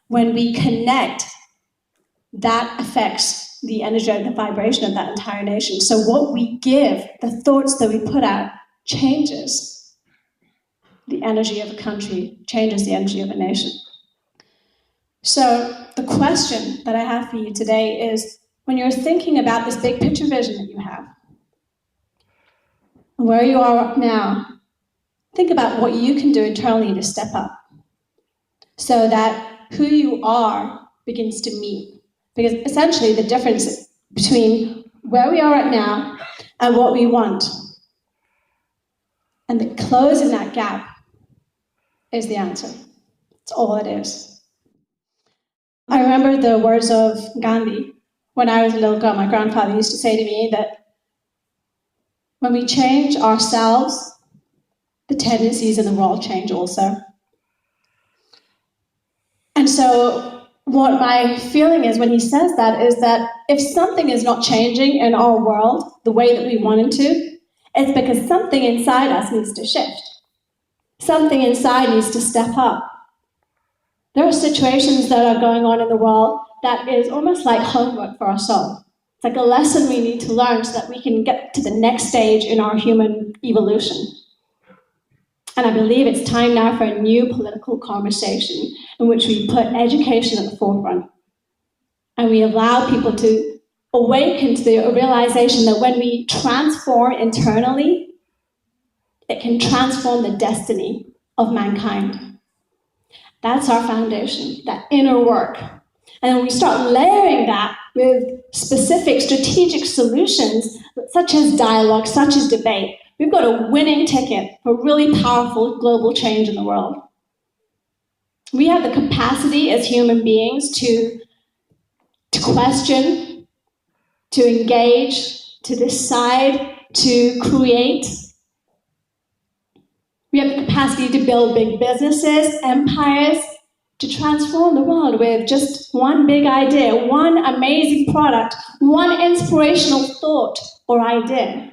when we connect, that affects the energy, the vibration of that entire nation. So what we give, the thoughts that we put out, changes the energy of a country, changes the energy of a nation. So the question that I have for you today is, when you're thinking about this big picture vision that you have, where you are now, think about what you can do internally to step up so that who you are begins to meet. Because essentially the difference between where we are right now and what we want, and the closing that gap, is the answer. It's all it is. I remember the words of Gandhi. When I was a little girl, my grandfather used to say to me that when we change ourselves, the tendencies in the world change also. And so what my feeling is when he says that is that if something is not changing in our world the way that we want it to, it's because something inside us needs to shift. Something inside needs to step up. There are situations that are going on in the world that is almost like homework for our soul. It's like a lesson we need to learn so that we can get to the next stage in our human evolution. And I believe it's time now for a new political conversation in which we put education at the forefront. And we allow people to awaken to the realization that when we transform internally, it can transform the destiny of mankind. That's our foundation, that inner work. And then we start layering that with specific strategic solutions, such as dialogue, such as debate. We've got a winning ticket for really powerful global change in the world. We have the capacity as human beings to question, to engage, to decide, to create. We have the capacity to build big businesses, empires, to transform the world with just one big idea, one amazing product, one inspirational thought or idea.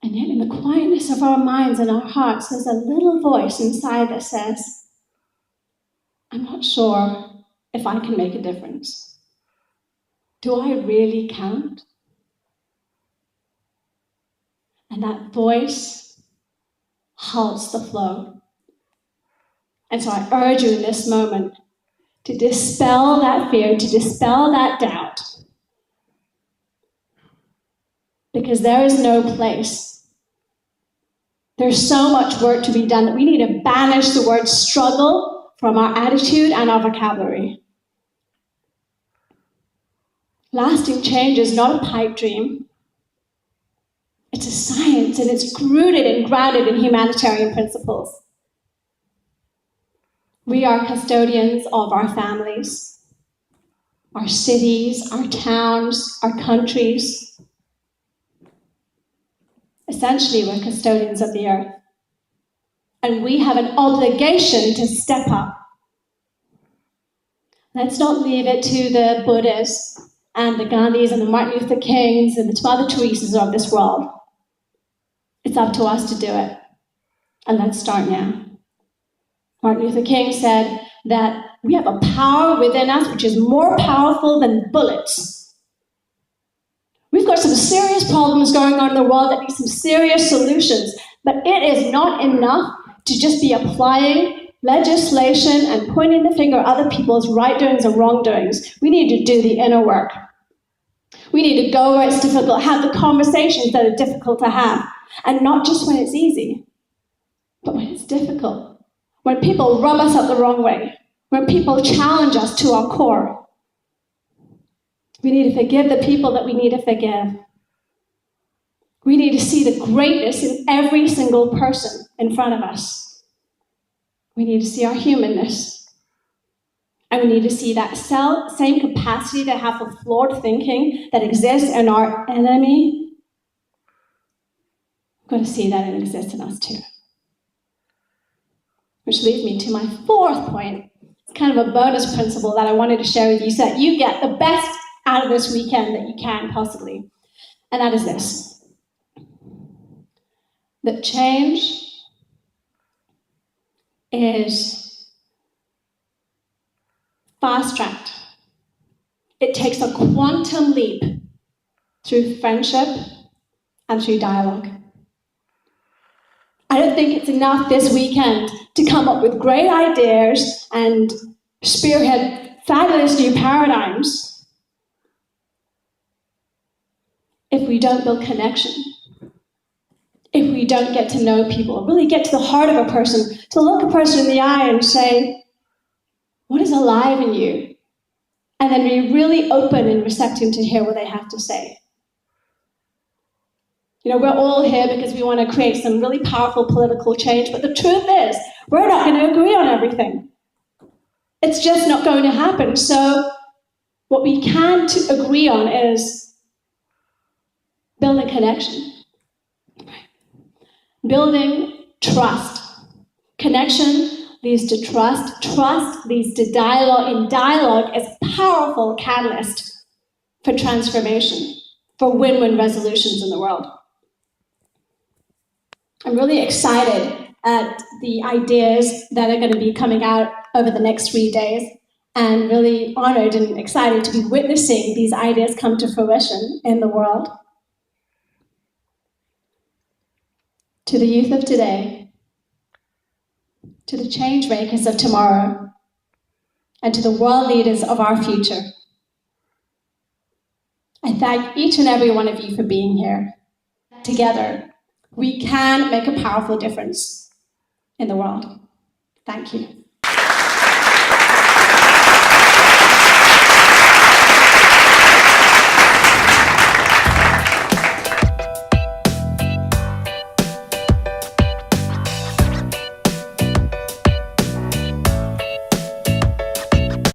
And yet in the quietness of our minds and our hearts, there's a little voice inside that says, I'm not sure if I can make a difference. Do I really count? And that voice halts the flow. And so I urge you in this moment to dispel that fear, to dispel that doubt. Because there is no place. There's so much work to be done that we need to banish the word struggle from our attitude and our vocabulary. Lasting change is not a pipe dream. It's a science, and it's rooted and grounded in humanitarian principles. We are custodians of our families, our cities, our towns, our countries. Essentially, we're custodians of the earth. And we have an obligation to step up. Let's not leave it to the Buddhists and the Gandhis and the Martin Luther Kings and the Mother Teresa's of this world. It's up to us to do it. And let's start now. Martin Luther King said that we have a power within us which is more powerful than bullets. We've got some serious problems going on in the world that need some serious solutions, but it is not enough to just be applying legislation and pointing the finger at other people's right doings and wrongdoings. We need to do the inner work. We need to go where it's difficult, have the conversations that are difficult to have, and not just when it's easy, but when it's difficult. When people rub us up the wrong way, when people challenge us to our core. We need to forgive the people that we need to forgive. We need to see the greatness in every single person in front of us. We need to see our humanness. And we need to see that same capacity to have a flawed thinking that exists in our enemy. We've got to see that it exists in us too. Which leads me to my fourth point. It's kind of a bonus principle that I wanted to share with you so that you get the best out of this weekend that you can possibly. And that is this. That change is fast-tracked. It takes a quantum leap through friendship and through dialogue. I don't think it's enough this weekend to come up with great ideas and spearhead fabulous new paradigms if we don't build connection, if we don't get to know people, really get to the heart of a person, to look a person in the eye and say, what is alive in you? And then be really open and receptive to hear what they have to say. You know, we're all here because we want to create some really powerful political change, but the truth is, we're not going to agree on everything. It's just not going to happen. So what we can agree on is building connection, building trust. Connection leads to trust. Trust leads to dialogue, and dialogue is a powerful catalyst for transformation, for win-win resolutions in the world. I'm really excited at the ideas that are going to be coming out over the next 3 days, and really honored and excited to be witnessing these ideas come to fruition in the world. To the youth of today, to the change makers of tomorrow, and to the world leaders of our future, I thank each and every one of you for being here. Together, we can make a powerful difference in the world. Thank you.